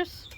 stitches.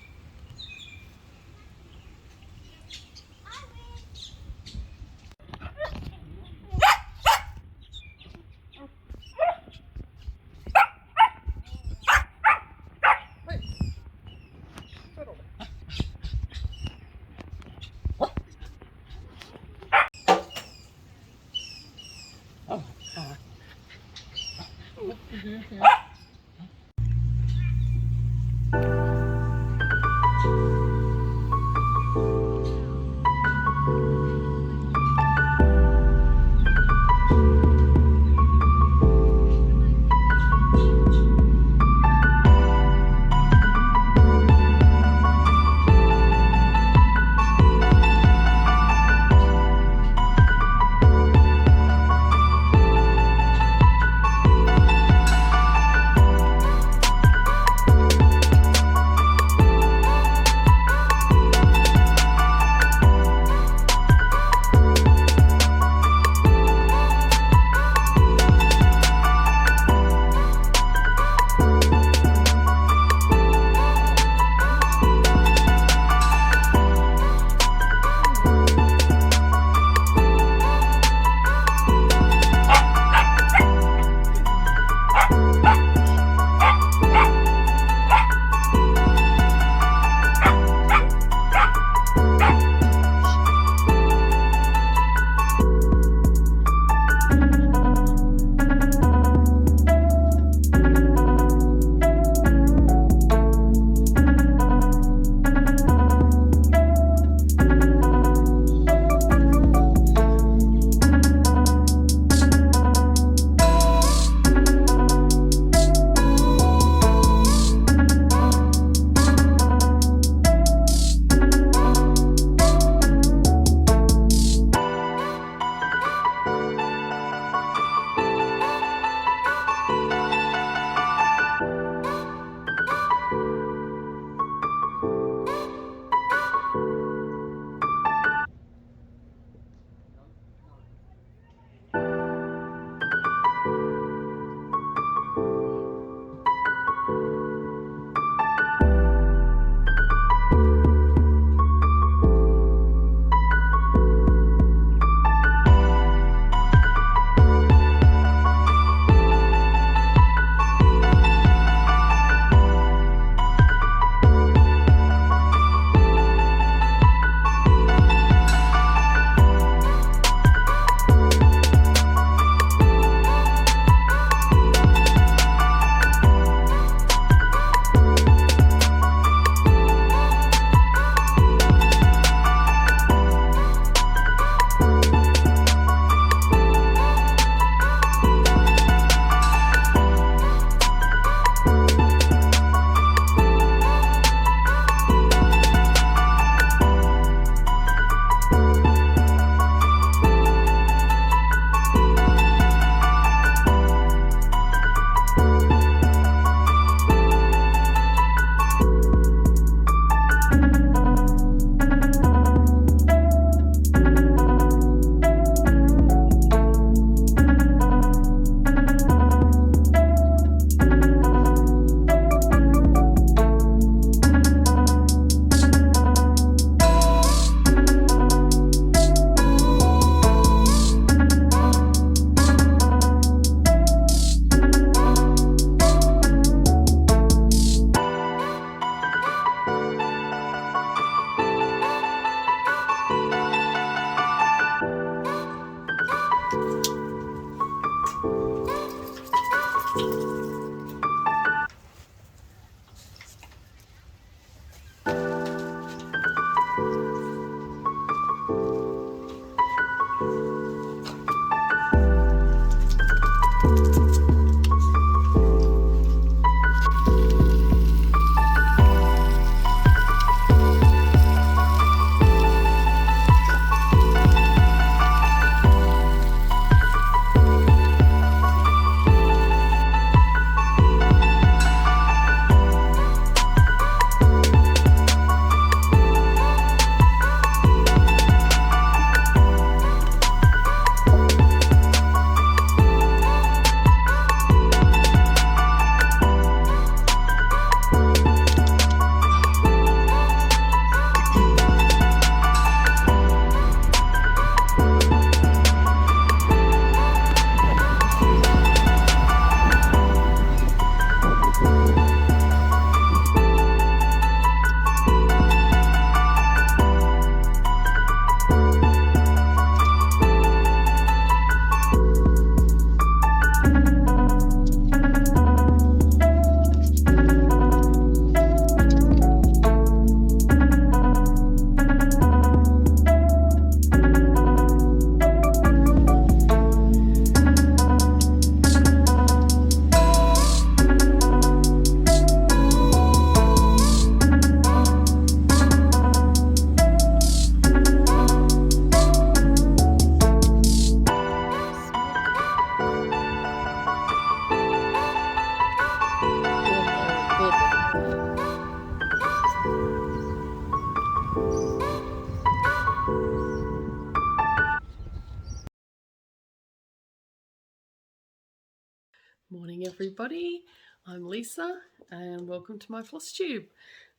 Morning everybody, I'm Lisa and welcome to my floss tube.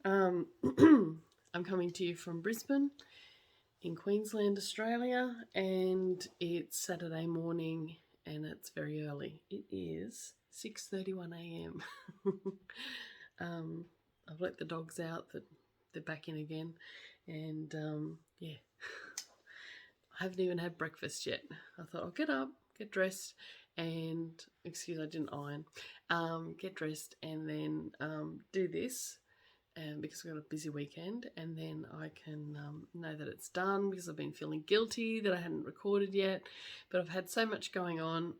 I'm coming to you from Brisbane in Queensland, Australia, and it's Saturday morning and it's very early. It is 6:31 a.m. I've let the dogs out, that they're back in again, and yeah, I haven't even had breakfast yet. I thought I'll get up, get dressed, and I didn't iron, get dressed and then do this, and because we've got a busy weekend, and then I can know that it's done, because I've been feeling guilty that I hadn't recorded yet, but I've had so much going on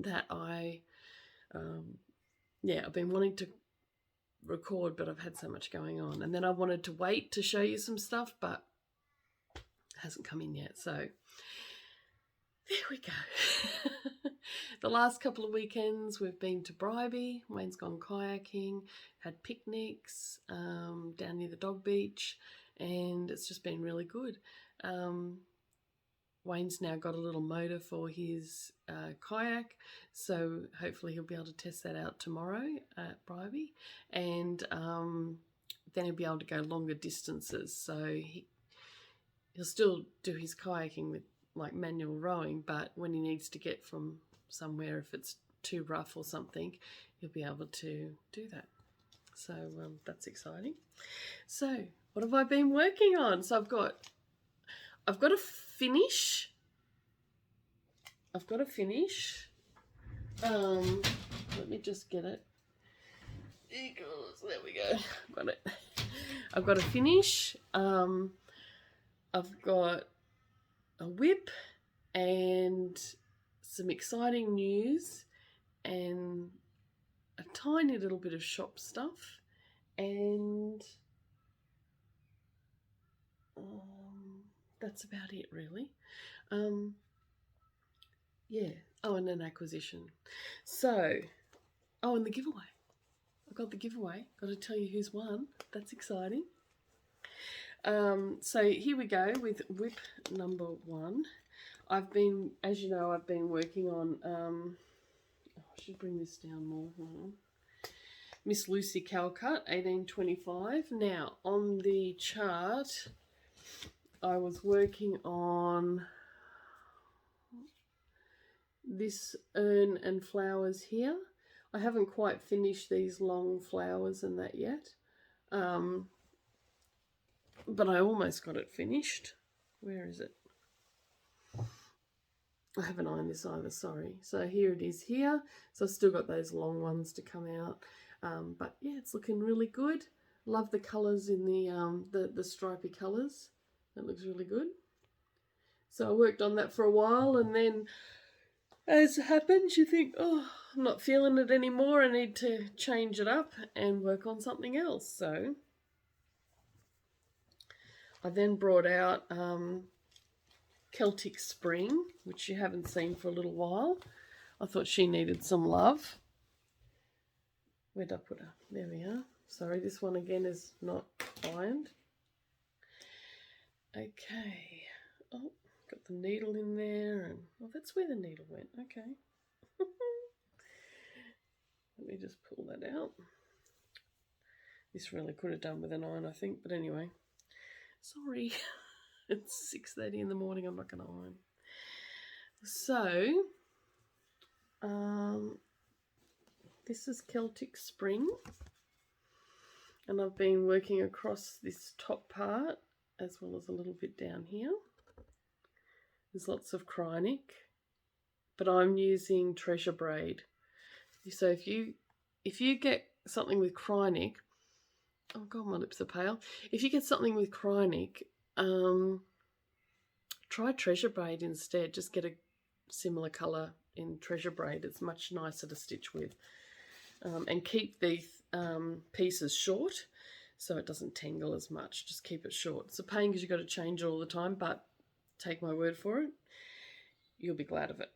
that I've been wanting to record, but I've had so much going on, and then I wanted to wait to show you some stuff, but it hasn't come in yet, so there we go. The last couple of weekends we've been to Bribie. Wayne's gone kayaking, had picnics down near the dog beach, and it's just been really good. Wayne's now got a little motor for his kayak, so hopefully he'll be able to test that out tomorrow at Bribie, and then he'll be able to go longer distances. So he'll still do his kayaking with like manual rowing, but when he needs to get from somewhere, if it's too rough or something, he'll be able to do that. So that's exciting. So what have I been working on? So I've got a finish. Let me just get it. There we go. Got it. I've got a finish. I've got a WIP and some exciting news and a tiny little bit of shop stuff, and that's about it really. And an acquisition. So, and the giveaway. I got the giveaway. Got to tell you who's won. That's exciting. So here we go with WIP number 1. I've been working on, I should bring this down more. Miss Lucy Calcut, 1825. Now, on the chart, I was working on this urn and flowers here. I haven't quite finished these long flowers and that yet. But I almost got it finished. Where is it? I haven't ironed this either, sorry. So here it is here. So I've still got those long ones to come out. But yeah, it's looking really good. Love the colours in the stripy colours. That looks really good. So I worked on that for a while, and then as happens, you think, oh, I'm not feeling it anymore. I need to change it up and work on something else. So I then brought out Celtic Spring, which you haven't seen for a little while. I thought she needed some love. Where'd I put her? There we are. Sorry, this one again is not ironed. Okay. Oh, got the needle in there, and that's where the needle went. Okay. Let me just pull that out. This really could have done with an iron, I think, but anyway. Sorry, it's 6:30 in the morning, I'm not going to iron. So, this is Celtic Spring, and I've been working across this top part as well as a little bit down here. There's lots of Cryonic, but I'm using Treasure Braid. So if you get something with Cryonic, oh god, my lips are pale. If you get something with Cryonic, try Treasure Braid instead. Just get a similar colour in Treasure Braid. It's much nicer to stitch with. And keep these pieces short so it doesn't tangle as much. Just keep it short. It's a pain because you've got to change it all the time, but take my word for it, you'll be glad of it.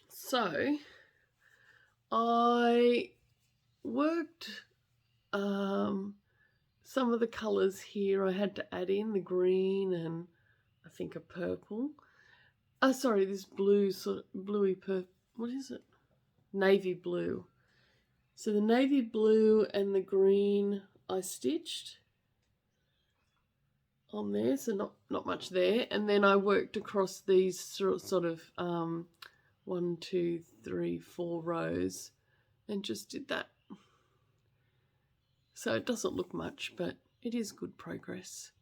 So I worked some of the colours here. I had to add in the green and I think a purple. Sorry, this blue, sort of bluey what is it? Navy blue. So the navy blue and the green I stitched on there, so not much there. And then I worked across these sort of 1, 2, 3, 4 rows and just did that. So it doesn't look much, but it is good progress.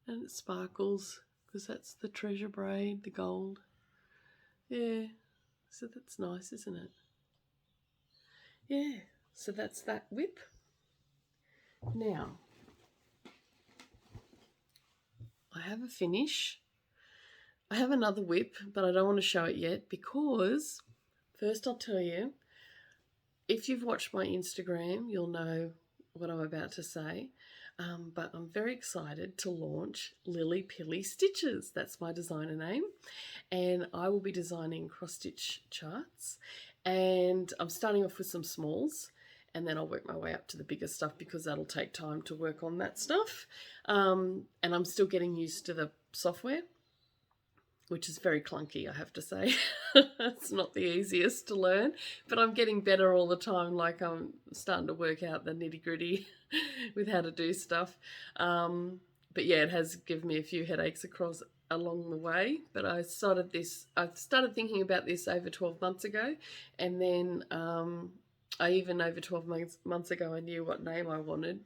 And it sparkles because that's the treasure braid, the gold. Yeah, so that's nice, isn't it? Yeah, so that's that WIP. Now, I have a finish. I have another WIP, but I don't want to show it yet because first I'll tell you, if you've watched my Instagram, you'll know what I'm about to say. But I'm very excited to launch Lilly Pilly Stitches. That's my designer name. And I will be designing cross-stitch charts. And I'm starting off with some smalls. And then I'll work my way up to the bigger stuff because that'll take time to work on that stuff. And I'm still getting used to the software, which is very clunky, I have to say. It's not the easiest to learn, but I'm getting better all the time. Like I'm starting to work out the nitty-gritty with how to do stuff. But yeah, it has given me a few headaches along the way. But I started thinking about this over 12 months ago, and then I even over 12 months ago I knew what name I wanted,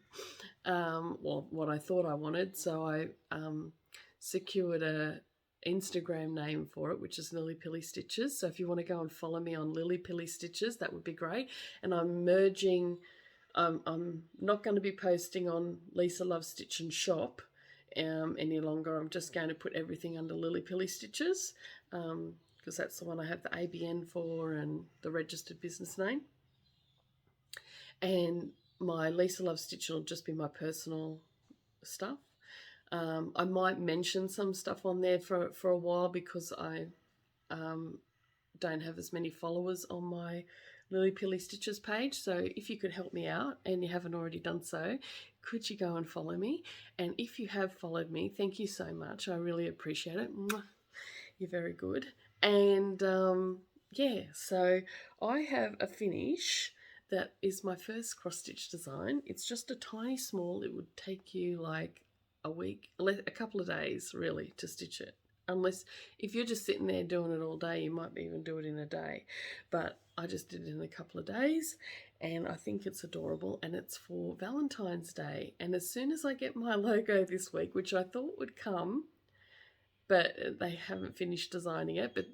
well, what I thought I wanted. So I secured a Instagram name for it, which is Lilly Pilly Stitches. So if you want to go and follow me on Lilly Pilly Stitches, that would be great. And I'm merging, I'm not going to be posting on lisalovesstitchin shop any longer. I'm just going to put everything under Lilly Pilly Stitches because that's the one I have the ABN for and the registered business name. And my Lisa Loves Stitchin will just be my personal stuff. I might mention some stuff on there for a while because I don't have as many followers on my Lilly Pilly Stitches page. So if you could help me out and you haven't already done so, could you go and follow me? And if you have followed me, thank you so much. I really appreciate it. You're very good. And yeah, so I have a finish that is my first cross stitch design. It's just a tiny small. It would take you like a week, a couple of days really to stitch it. Unless if you're just sitting there doing it all day, you might even do it in a day. But I just did it in a couple of days and I think it's adorable, and it's for Valentine's Day. And as soon as I get my logo this week, which I thought would come, but they haven't finished designing it, but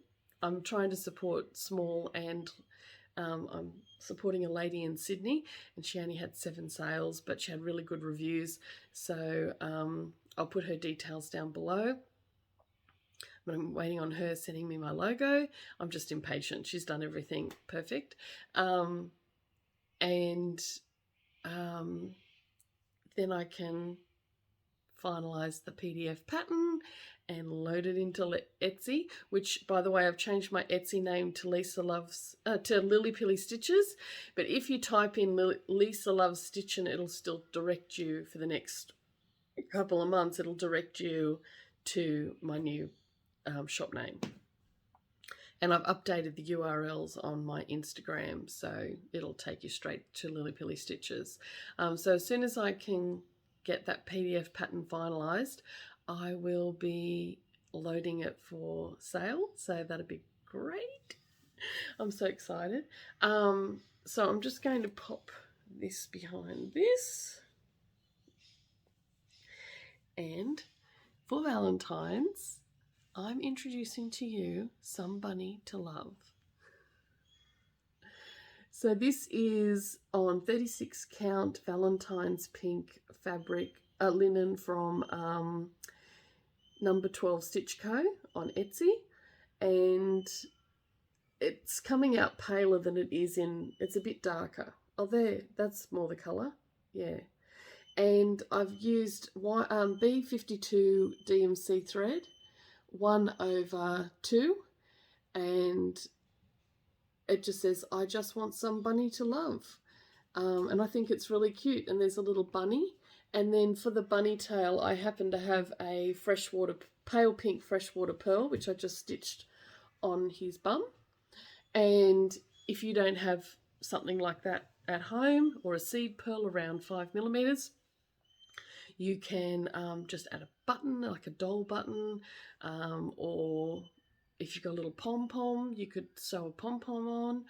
I'm trying to support small, and I'm supporting a lady in Sydney, and she only had 7 sales, but she had really good reviews. So I'll put her details down below. But I'm waiting on her sending me my logo. I'm just impatient. She's done everything perfect. And then I can finalize the PDF pattern and load it into Etsy, which, by the way, I've changed my Etsy name to Lilly Pilly Stitches. But if you type in Lisa Loves Stitchin, it'll still direct you for the next couple of months. It'll direct you to my new shop name. And I've updated the URLs on my Instagram, so it'll take you straight to Lilly Pilly Stitches. So as soon as I can get that PDF pattern finalized, I will be loading it for sale. So that'd be great. I'm so excited. So I'm just going to pop this behind this. And for Valentine's, I'm introducing to you Some Bunny to Love. So this is on 36 count Valentine's pink fabric, linen from number 12 Stitch Co on Etsy. And it's coming out paler than it is it's a bit darker. Oh, there, that's more the colour. Yeah. And I've used B52 DMC thread, 1/2, and it just says, I just want some bunny to love. And I think it's really cute. And there's a little bunny. And then for the bunny tail, I happen to have a pale pink freshwater pearl, which I just stitched on his bum. And if you don't have something like that at home, or a seed pearl around 5mm, you can just add a button, like a doll button, or if you've got a little pom-pom, you could sew a pom-pom on,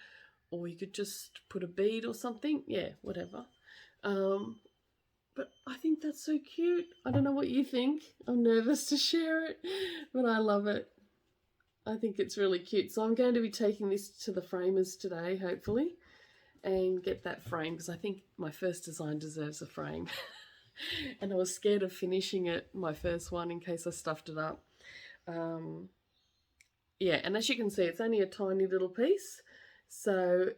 or you could just put a bead or something. Yeah, whatever. But I think that's so cute. I don't know what you think. I'm nervous to share it, but I love it. I think it's really cute. So I'm going to be taking this to the framers today, hopefully, and get that frame, because I think my first design deserves a frame. And I was scared of finishing it, my first one, in case I stuffed it up. Yeah, and as you can see, it's only a tiny little piece. So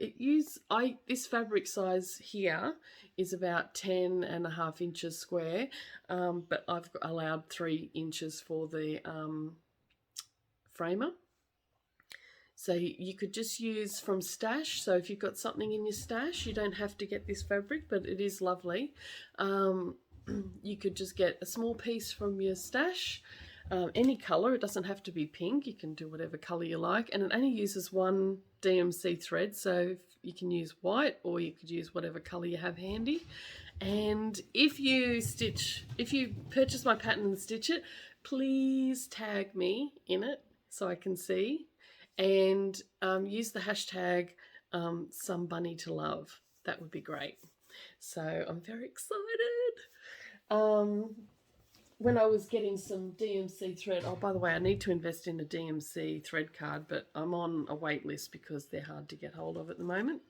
this fabric size here is about 10.5 inches square, but I've allowed 3 inches for the framer. So you could just use from stash. So if you've got something in your stash, you don't have to get this fabric, but it is lovely. You could just get a small piece from your stash, any colour. It doesn't have to be pink. You can do whatever colour you like, and it only uses 1 DMC thread, so you can use white, or you could use whatever colour you have handy. And if you purchase my pattern and stitch it, please tag me in it so I can see, and use the hashtag #somebunnytolove. That would be great. So I'm very excited. When I was getting some DMC thread, oh, by the way, I need to invest in a DMC thread card, but I'm on a wait list because they're hard to get hold of at the moment.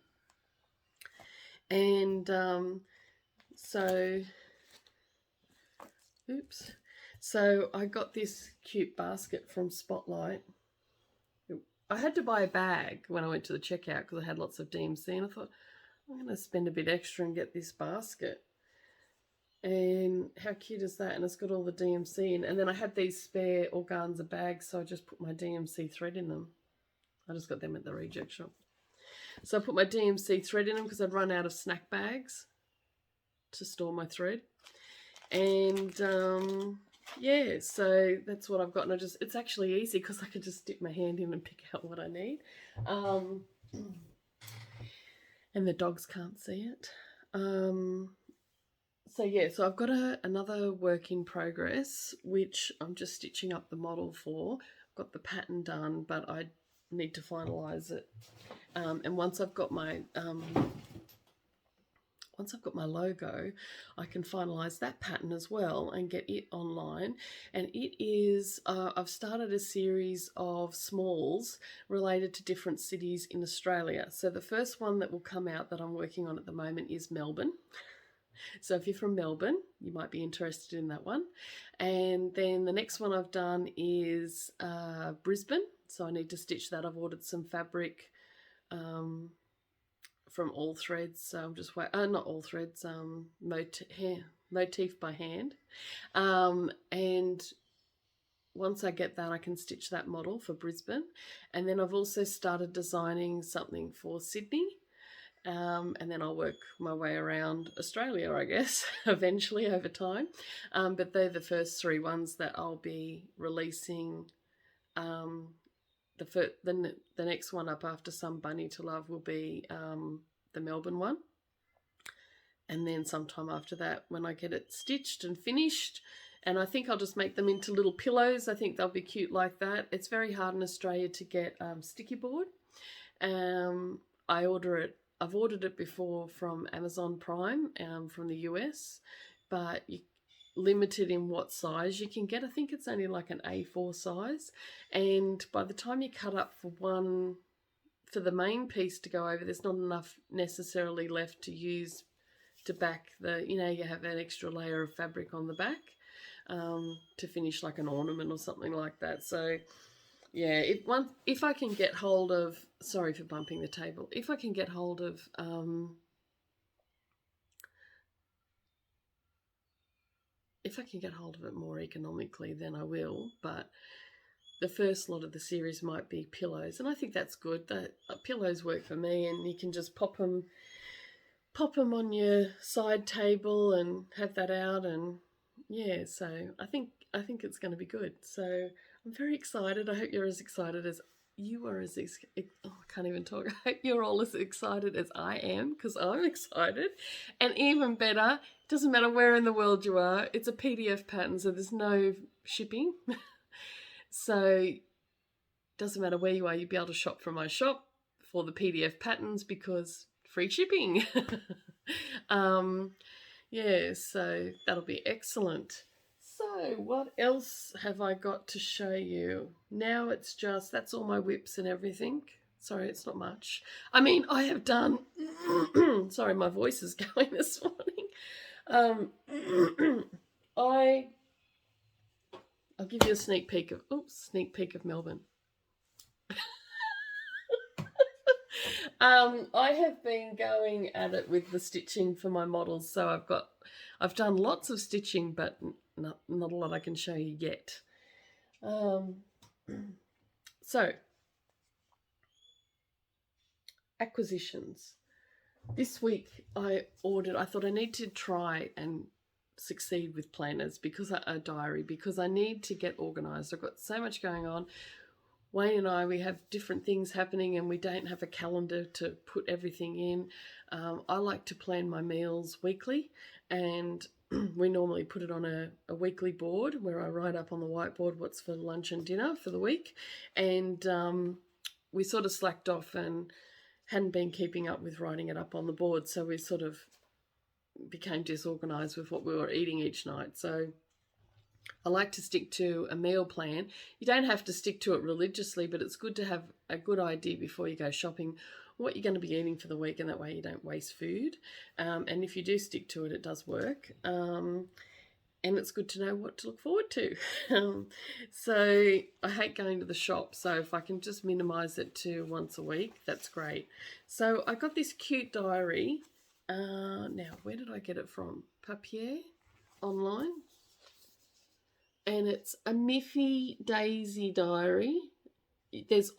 And so I got this cute basket from Spotlight. I had to buy a bag when I went to the checkout because I had lots of DMC, and I thought, I'm going to spend a bit extra and get this basket. And how cute is that? And it's got all the DMC in. And then I had these spare organza bags, so I just put my DMC thread in them. I just got them at the reject shop. So I put my DMC thread in them because I'd run out of snack bags to store my thread. And yeah, so that's what I've got. And it's actually easy because I could just dip my hand in and pick out what I need. And the dogs can't see it. So yeah, so I've got another work in progress, which I'm just stitching up the model for. I've got the pattern done, but I need to finalise it. And once I've got my logo, I can finalise that pattern as well and get it online. And it is, I've started a series of smalls related to different cities in Australia. So the first one that will come out that I'm working on at the moment is Melbourne. So if you're from Melbourne, you might be interested in that one. And then the next one I've done is Brisbane. So I need to stitch that. I've ordered some fabric from All Threads. So I'm just not All Threads, Motif by Hand. And once I get that, I can stitch that model for Brisbane. And then I've also started designing something for Sydney. And then I'll work my way around Australia, I guess, eventually over time. But they're the first 3 ones that I'll be releasing. The next one up after Some Bunny to Love will be the Melbourne one. And then sometime after that, when I get it stitched and finished, and I think I'll just make them into little pillows. I think they'll be cute like that. It's very hard in Australia to get sticky board. I've ordered it before from Amazon Prime from the US, but you're limited in what size you can get. I think it's only like an A4 size. And by the time you cut up for the main piece to go over, there's not enough necessarily left to use to back you have an extra layer of fabric on the back to finish like an ornament or something like that. So yeah, if I can get hold of, sorry for bumping the table, if I can get hold of it more economically, then I will. But the first lot of the series might be pillows, and I think that's good. That pillows work for me, and you can just pop them on your side table and have that out, and yeah. So I think it's going to be good. So I'm very excited. I hope you're as excited as you are as I can't even talk. I hope you're all as excited as I am, because I'm excited. And even better, it doesn't matter where in the world you are, it's a PDF pattern, so there's no shipping. So it doesn't matter where you are, you'll be able to shop from my shop for the PDF patterns because free shipping. Yeah, so that'll be excellent. So what else have I got to show you? Now it's just, that's all my WIPs and everything. Sorry, it's not much. I mean, I have done, sorry, my voice is going this morning. I'll give you a sneak peek of Melbourne. I have been going at it with the stitching for my models, so I've done lots of stitching, but not a lot I can show you yet. So, acquisitions. This week I thought I need to try and succeed with planners, because a diary, because I need to get organised. I've got so much going on. Wayne and I, we have different things happening and we don't have a calendar to put everything in. I like to plan my meals weekly, and we normally put it on a weekly board where I write up on the whiteboard what's for lunch and dinner for the week. And we sort of slacked off and hadn't been keeping up with writing it up on the board, so we sort of became disorganised with what we were eating each night. So I like to stick to a meal plan. You don't have to stick to it religiously, but it's good to have a good idea before you go shopping what you're going to be eating for the week, and that way you don't waste food. And if you do stick to it, it does work. And it's good to know what to look forward to. So I hate going to the shop, so if I can just minimise it to once a week, that's great. So I got this cute diary. Now, where did I get it from? Papier online. And it's a Miffy Daisy diary. This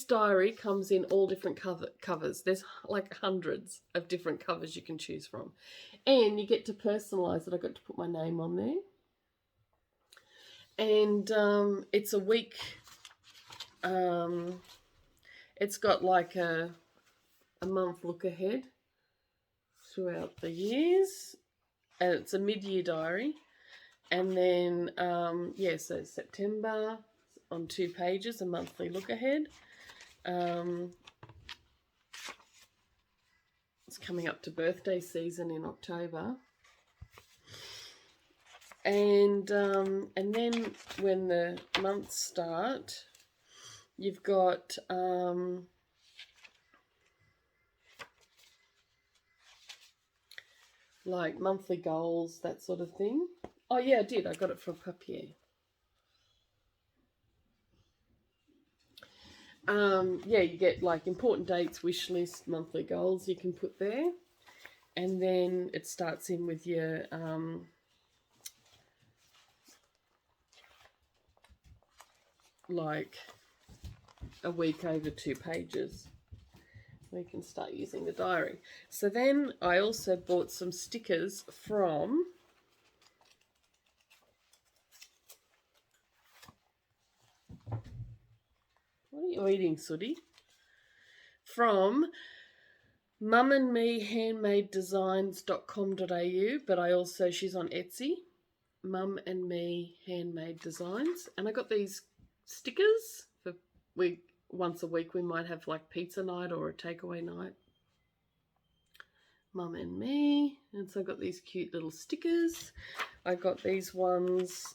diary comes in all different covers. There's like hundreds of different covers you can choose from. And you get to personalise it. I got to put my name on there. And it's a week. It's got like a month look ahead throughout the years. And it's a mid-year diary. And then, so September on 2 pages, a monthly look ahead. It's coming up to birthday season in October. And then when the months start, you've got like monthly goals, that sort of thing. Oh yeah, I did. I got it from Papier. You get like important dates, wish list, monthly goals you can put there. And then it starts in with your like a week over 2 pages. We can start using the diary. So then I also bought some stickers from what are you eating, Sooty? From mumandmehandmadedesigns.com.au, but she's on Etsy, Mum and Me Handmade Designs. And I got these stickers for once a week we might have like pizza night or a takeaway night. Mum and Me. And so I got these cute little stickers. I got these ones.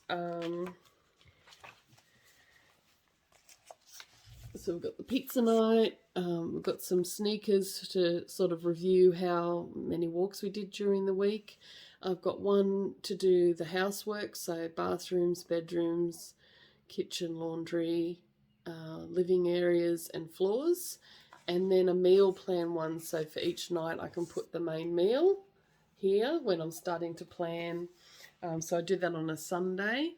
So we've got the pizza night, we've got some sneakers to sort of review how many walks we did during the week. I've got one to do the housework, so bathrooms, bedrooms, kitchen, laundry, living areas and floors. And then a meal plan one, so for each night I can put the main meal here when I'm starting to plan. So I do that on a Sunday.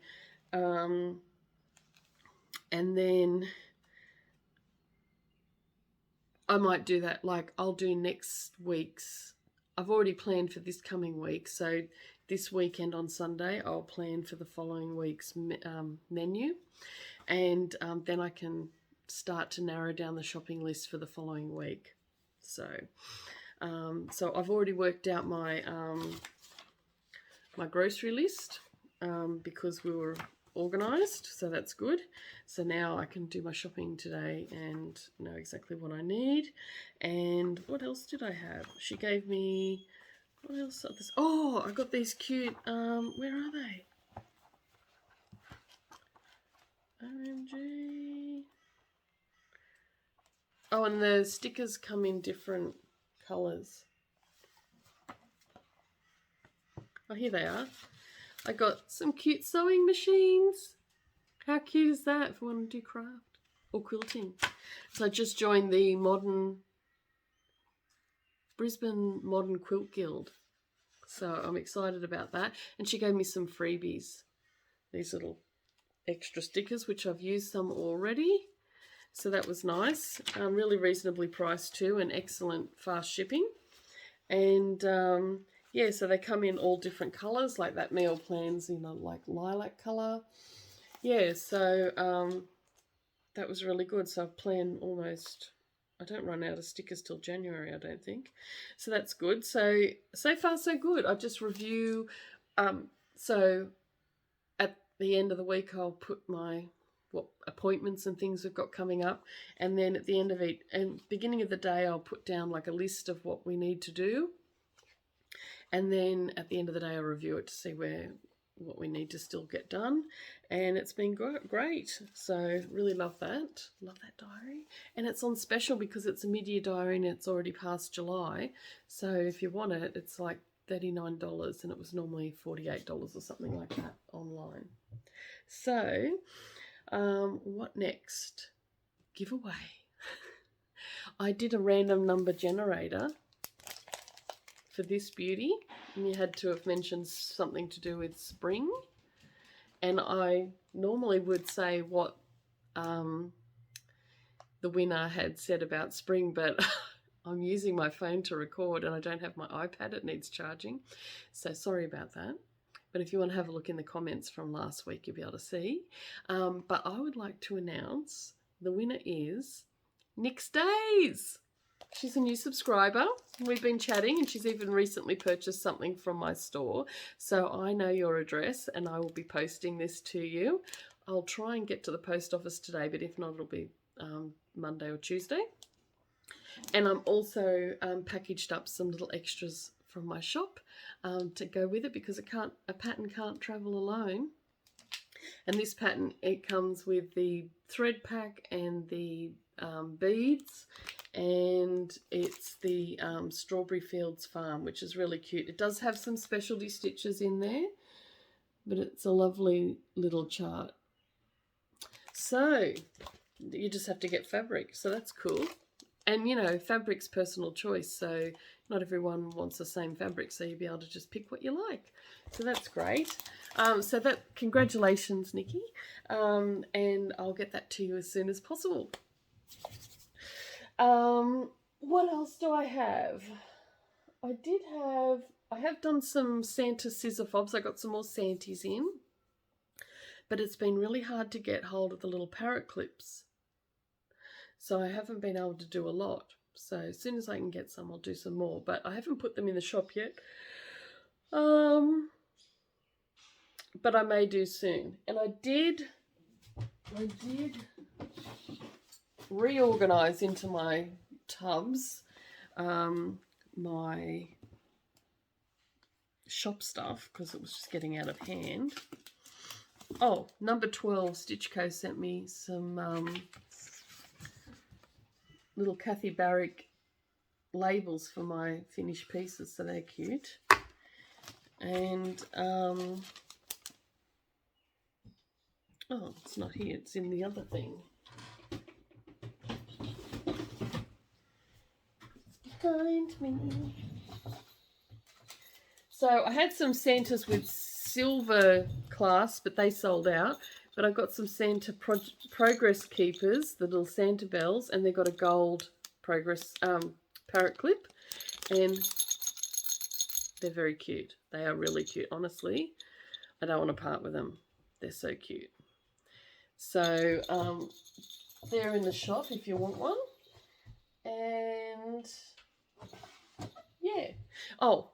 And then I might do that, like I'll do next week's. I've already planned for this coming week, so this weekend on Sunday I'll plan for the following week's menu, and then I can start to narrow down the shopping list for the following week. So I've already worked out my my grocery list because we were organised, so that's good. So now I can do my shopping today and know exactly what I need. And what else did I have? She gave me, what else? Oh, I got these cute, where are they? OMG. Oh, and the stickers come in different colours. Oh, here they are. I got some cute sewing machines. How cute is that if you want to do craft or quilting? So I just joined the Brisbane Modern Quilt Guild. So I'm excited about that. And she gave me some freebies. These little extra stickers, which I've used some already. So that was nice. Really reasonably priced too, and excellent fast shipping. And yeah, so they come in all different colours, like that meal plans, you know, like lilac colour. Yeah, so that was really good. So I've planned almost, I don't run out of stickers till January, I don't think. So that's good. So far so good. I just review. So at the end of the week, I'll put what appointments and things we've got coming up. And then at the end of it, and beginning of the day, I'll put down like a list of what we need to do. And then at the end of the day, I'll review it to see what we need to still get done. And it's been great. So really love that. Love that diary. And it's on special because it's a mid-year diary and it's already past July. So if you want it, it's like $39 and it was normally $48 or something like that online. So what next? Giveaway. I did a random number generator for this beauty, and you had to have mentioned something to do with spring, and I normally would say what the winner had said about spring, but I'm using my phone to record and I don't have my iPad, it needs charging, so sorry about that. But if you want to have a look in the comments from last week, you'll be able to see. But I would like to announce the winner is Nyx Days. She's a new subscriber. We've been chatting and she's even recently purchased something from my store. So I know your address and I will be posting this to you. I'll try and get to the post office today, but if not, it'll be Monday or Tuesday. And I'm also packaged up some little extras from my shop to go with it because a pattern can't travel alone. And this pattern, it comes with the thread pack and the beads, and it's the Strawberry Fields Farm, which is really cute. It does have some specialty stitches in there, but it's a lovely little chart. So you just have to get fabric, so that's cool. And you know, fabric's personal choice, so not everyone wants the same fabric, so you'll be able to just pick what you like. So that's great. So congratulations, Nikki. And I'll get that to you as soon as possible. What else do I have? I have done some Santa scissor fobs. I got some more Santies in, but it's been really hard to get hold of the little parrot clips. So I haven't been able to do a lot. So as soon as I can get some, I'll do some more, but I haven't put them in the shop yet. But I may do soon. And I did reorganize into my tubs my shop stuff because it was just getting out of hand. Oh, number 12 Stitch Co sent me some little Kathy Barrick labels for my finished pieces, so they're cute. And oh, it's not here, it's in the other thing. Find me. So I had some Santas with silver clasp, but they sold out. But I got some Santa Progress Keepers, the little Santa bells, and they've got a gold Progress parrot clip, and they're very cute. They are really cute, honestly. I don't want to part with them. They're so cute. So they're in the shop if you want one. And yeah. Oh,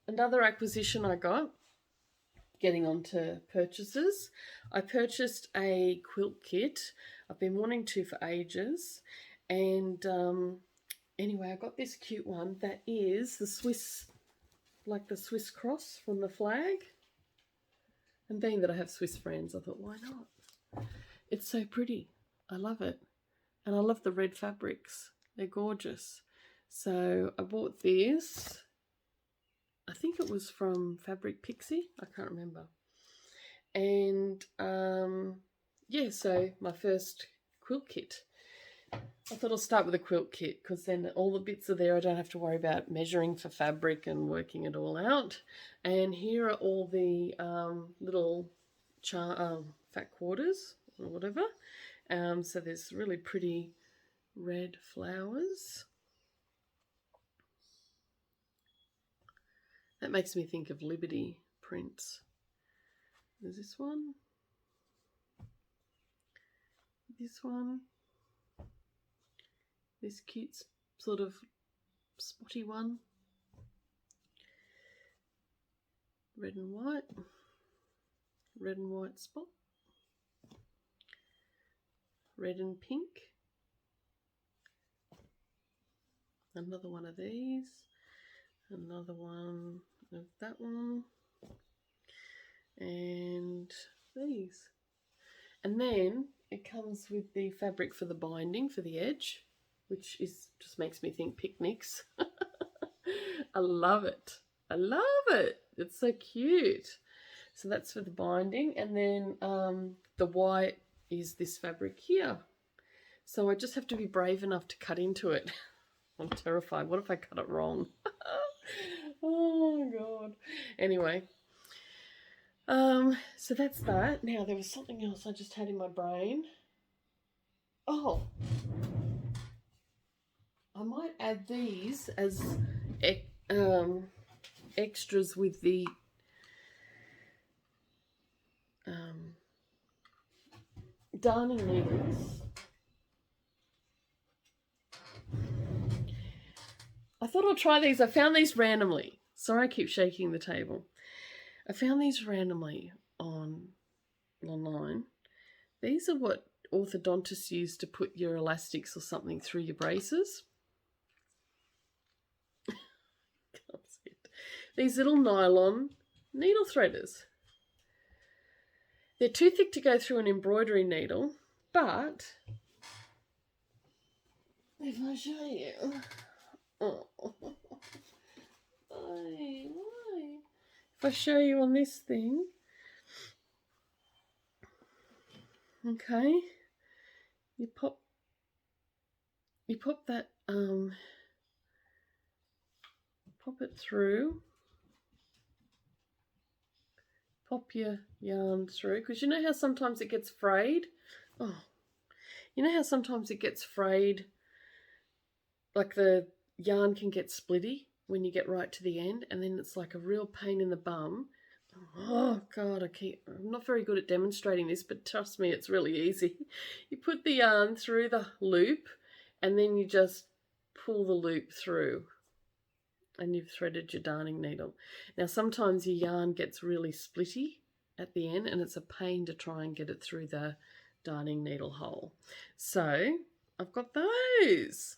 another acquisition I got, getting on to purchases. I purchased a quilt kit. I've been wanting to for ages. And anyway, I got this cute one that is the Swiss, like the Swiss cross from the flag. And being that I have Swiss friends, I thought, why not? It's so pretty. I love it. And I love the red fabrics. They're gorgeous. So I bought this. I think it was from Fabric Pixie. I can't remember. And yeah, so my first quilt kit. I thought I'll start with a quilt kit because then all the bits are there. I don't have to worry about measuring for fabric and working it all out. And here are all the little fat quarters or whatever. So there's really pretty red flowers. That makes me think of Liberty prints. There's this one. This one. This cute sort of spotty one. Red and white. Red and white spot. Red and pink. Another one of these. Another one of that one. And these. And then it comes with the fabric for the binding for the edge, which is just makes me think picnics. I love it. I love it. It's so cute. So that's for the binding. And then the white is this fabric here. So I just have to be brave enough to cut into it. I'm terrified. What if I cut it wrong? Oh, God. Anyway. So that's that. Now, there was something else I just had in my brain. Oh. I might add these as extras with the darning needles. I thought I'll try these. I found these randomly. Sorry, I keep shaking the table. I found these randomly online. These are what orthodontists use to put your elastics or something through your braces. Can't see it. These little nylon needle threaders. They're too thick to go through an embroidery needle, but if I show you, oh, why? If I show you on this thing, okay, you pop that pop it through. Pop your yarn through, because you know how sometimes it gets frayed? Oh, you know how sometimes it gets frayed, like the yarn can get splitty when you get right to the end, and then it's like a real pain in the bum. Oh, God, I'm not very good at demonstrating this, but trust me, it's really easy. You put the yarn through the loop, and then you just pull the loop through. And you've threaded your darning needle. Now, sometimes your yarn gets really splitty at the end, and it's a pain to try and get it through the darning needle hole. So I've got those.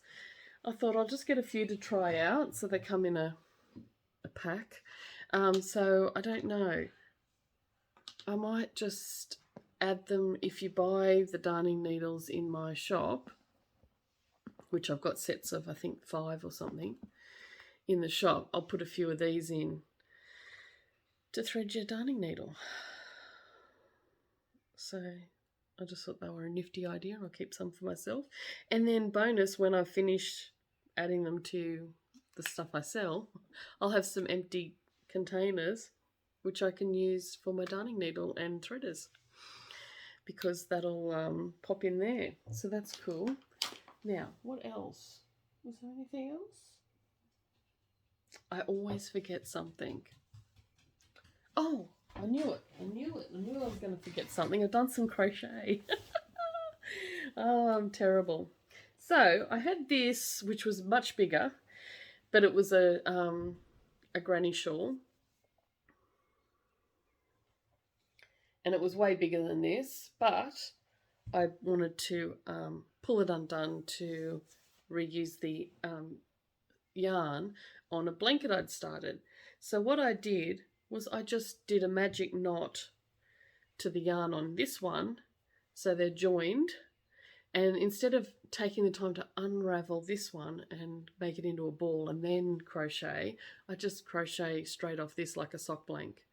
I thought I'll just get a few to try out. So they come in a pack. So I don't know. I might just add them if you buy the darning needles in my shop, which I've got sets of, I think, 5 or something. In the shop, I'll put a few of these in to thread your darning needle. So I just thought they were a nifty idea, and I'll keep some for myself. And then bonus, when I finish adding them to the stuff I sell, I'll have some empty containers which I can use for my darning needle and threaders, because that'll pop in there. So that's cool. Now, what else? Was there anything else? I always forget something. Oh, I knew it. I knew I was going to forget something. I've done some crochet. Oh, I'm terrible. So I had this, which was much bigger, but it was a granny shawl, and it was way bigger than this, but I wanted to pull it undone to reuse the yarn on a blanket I'd started. So what I did was I just did a magic knot to the yarn on this one, so they're joined, and instead of taking the time to unravel this one and make it into a ball and then crochet, I just crochet straight off this like a sock blank.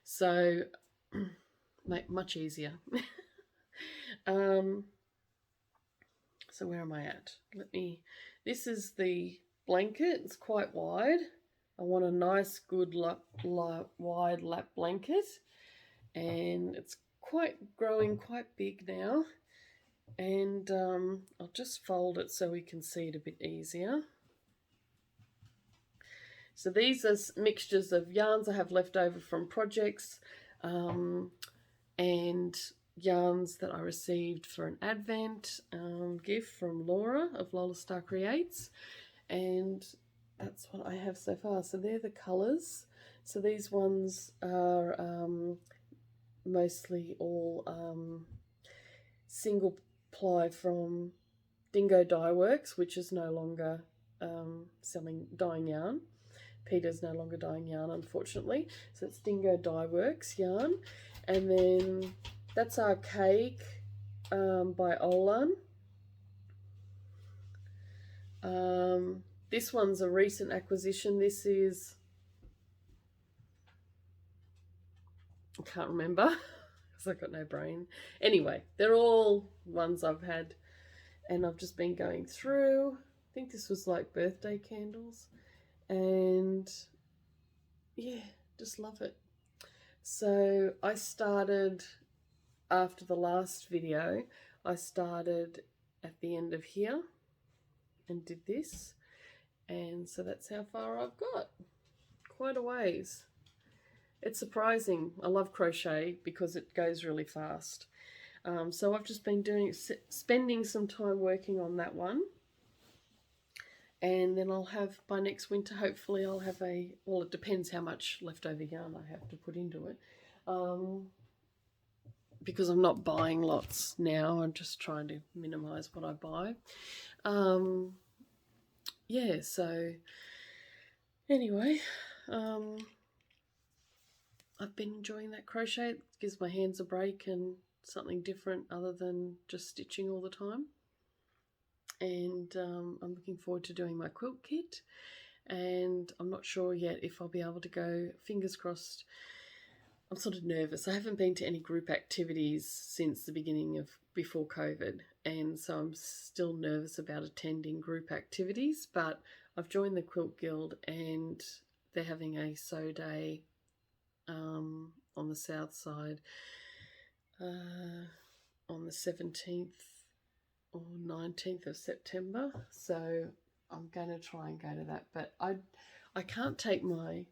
So much easier. So where am I at? This is the blanket. It's quite wide. I want a nice, good, wide lap blanket, and it's growing quite big now. And I'll just fold it so we can see it a bit easier. So these are mixtures of yarns I have left over from projects, and yarns that I received for an Advent gift from Laura of Lola Star Creates, and that's what I have so far. So they're the colours. So these ones are mostly all single ply from Dingo Dye Works, which is no longer selling dyeing yarn. Peter's no longer dyeing yarn, unfortunately. So it's Dingo Dye Works yarn. And then that's our cake by Olan. This one's a recent acquisition. This is, I can't remember because I've got no brain. Anyway, they're all ones I've had and I've just been going through. I think this was like birthday candles, and yeah, just love it. So I started, after the last video, I started at the end of here and did this, and so that's how far I've got. Quite a ways. It's surprising. I love crochet because it goes really fast. So I've just been spending some time working on that one, and then I'll have, by next winter, hopefully I'll have well, it depends how much leftover yarn I have to put into it, because I'm not buying lots now. I'm just trying to minimize what I buy. Yeah, so anyway, I've been enjoying that crochet. It gives my hands a break and something different other than just stitching all the time. And I'm looking forward to doing my quilt kit, and I'm not sure yet if I'll be able to go. Fingers crossed. I'm sort of nervous. I haven't been to any group activities since the beginning of before COVID, and so I'm still nervous about attending group activities, but I've joined the Quilt Guild and they're having a sew day on the south side on the 17th or 19th of September, so I'm going to try and go to that, but I can't take I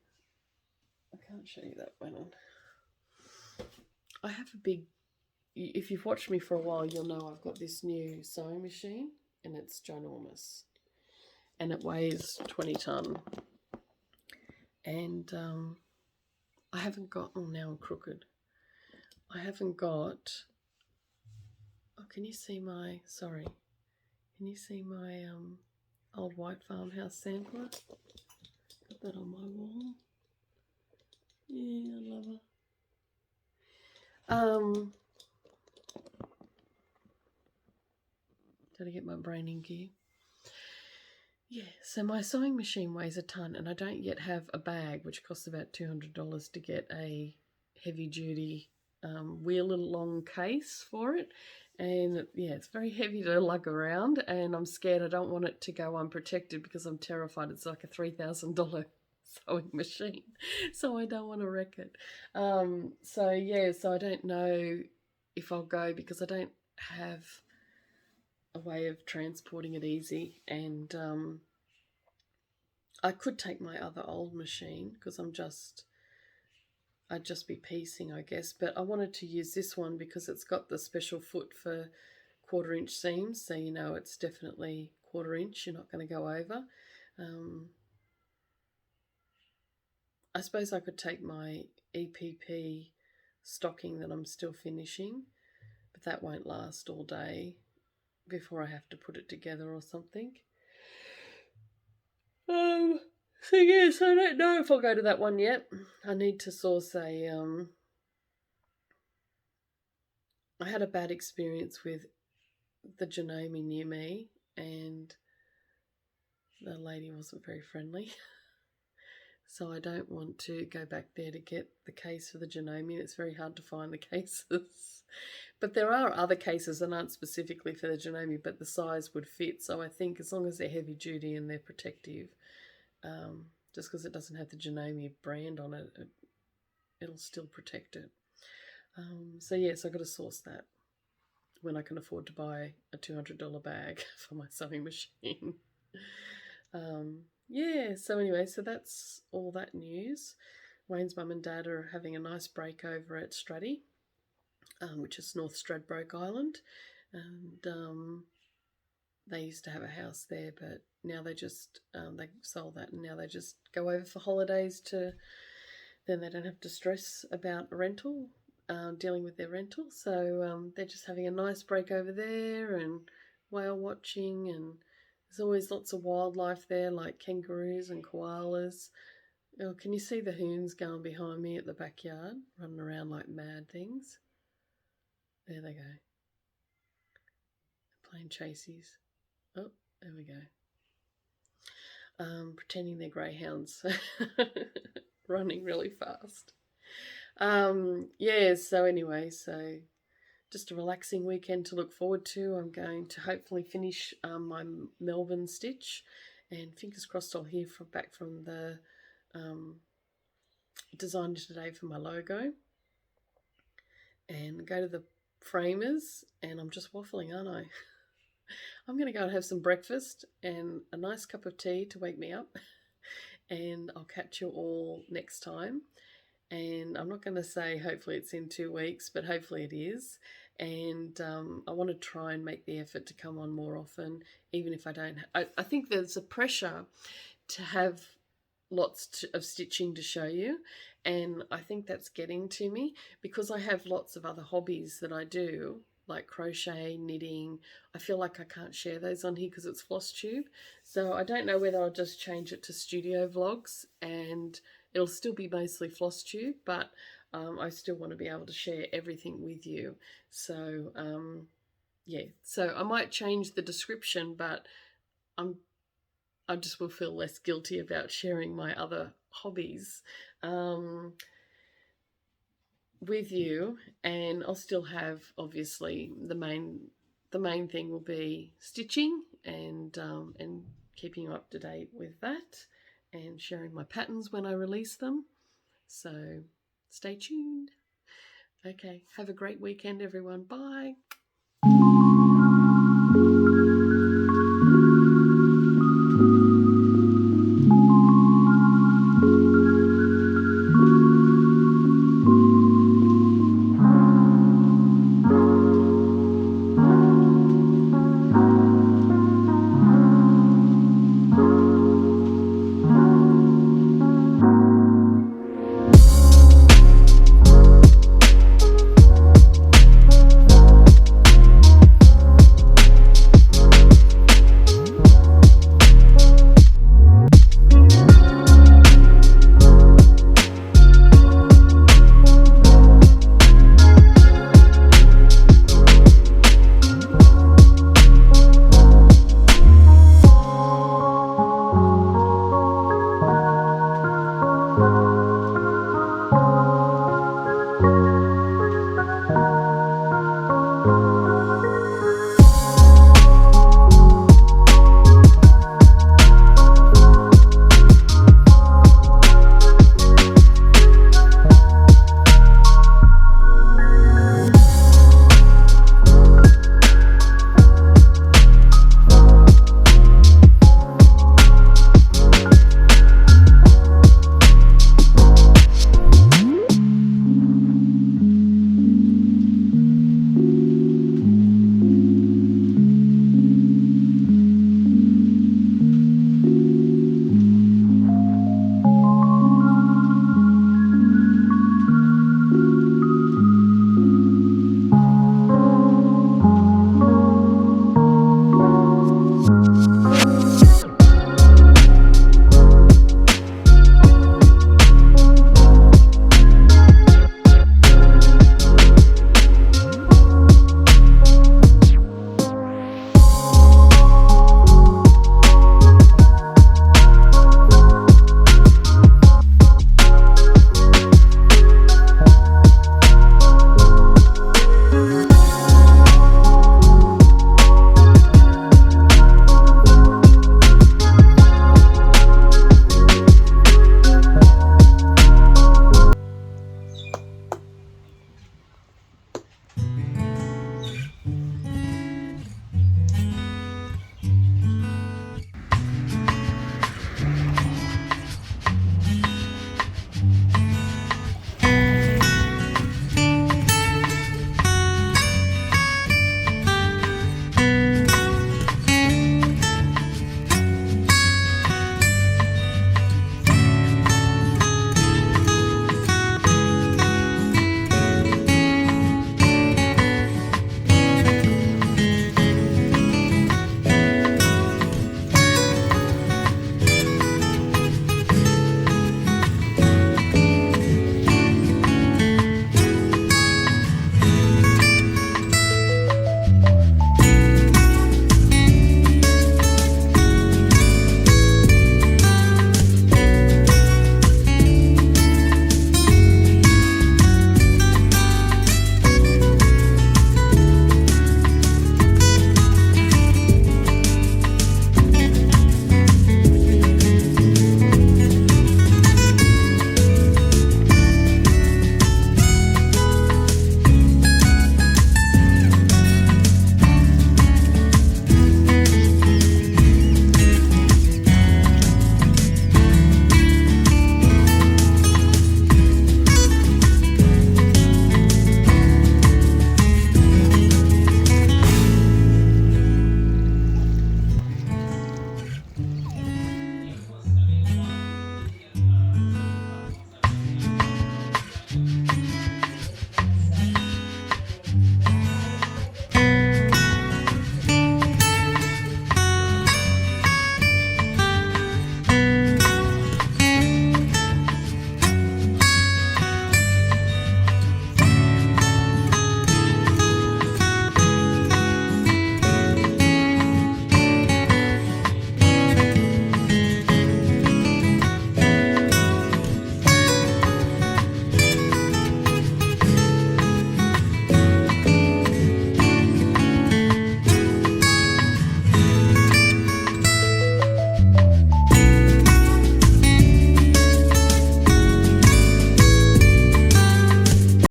can't show you that one on. I have a big, if you've watched me for a while, you'll know I've got this new sewing machine, and it's ginormous, and it weighs 20 tonne, and I haven't got, oh, now I'm crooked. I haven't got, oh, can you see my, sorry, can you see my old white farmhouse sampler? Got that on my wall. Yeah, I love her. Gotta get my brain in gear. Yeah, so my sewing machine weighs a tonne, and I don't yet have a bag, which costs about $200 to get a heavy duty wheel-along case for it. And yeah, it's very heavy to lug around, and I'm scared I don't want it to go unprotected because I'm terrified it's like a $3,000 sewing machine, so I don't want to wreck it. So yeah, so I don't know if I'll go because I don't have a way of transporting it easy, and I could take my other old machine because I'd just be piecing, I guess, but I wanted to use this one because it's got the special foot for 1/4 inch seams, so you know it's definitely 1/4 inch, you're not going to go over. I suppose I could take my EPP stocking that I'm still finishing, but that won't last all day before I have to put it together or something. So yes, I don't know if I'll go to that one yet. I need to source a I had a bad experience with the Janome near me, and the lady wasn't very friendly. So I don't want to go back there to get the case for the Janome. It's very hard to find the cases. But there are other cases that aren't specifically for the Janome, but the size would fit. So I think as long as they're heavy duty and they're protective, just because it doesn't have the Janome brand on it, it'll still protect it. So yes, I've got to source that when I can afford to buy a $200 bag for my sewing machine. Yeah, so anyway, so that's all that news. Wayne's mum and dad are having a nice break over at Straddy, which is North Stradbroke Island, and they used to have a house there, but now they just they sold that, and now they just go over for holidays then they don't have to stress about a rental, dealing with their rental. So they're just having a nice break over there and whale watching, and there's always lots of wildlife there, like kangaroos and koalas. Oh, can you see the hoons going behind me at the backyard, running around like mad things? There they go. Playing chasies. Oh, there we go. Pretending they're greyhounds. Running really fast. Yeah, so anyway, so just a relaxing weekend to look forward to. I'm going to hopefully finish my Melbourne stitch, and fingers crossed I'll hear back from the designer today for my logo, and go to the framers. And I'm just waffling, aren't I? I'm going to go and have some breakfast and a nice cup of tea to wake me up, and I'll catch you all next time. And I'm not going to say hopefully it's in 2 weeks, but hopefully it is. And I want to try and make the effort to come on more often, even if I don't. I think there's a pressure to have lots of stitching to show you, and I think that's getting to me because I have lots of other hobbies that I do, like crochet, knitting. I feel like I can't share those on here because it's floss tube. So I don't know whether I'll just change it to studio vlogs, and it'll still be mostly floss tube, but I still want to be able to share everything with you. So yeah, so I might change the description, but I just will feel less guilty about sharing my other hobbies with you, and I'll still have, obviously, the main thing will be stitching and keeping up to date with that, and sharing my patterns when I release them. So stay tuned. Okay, have a great weekend, everyone. Bye.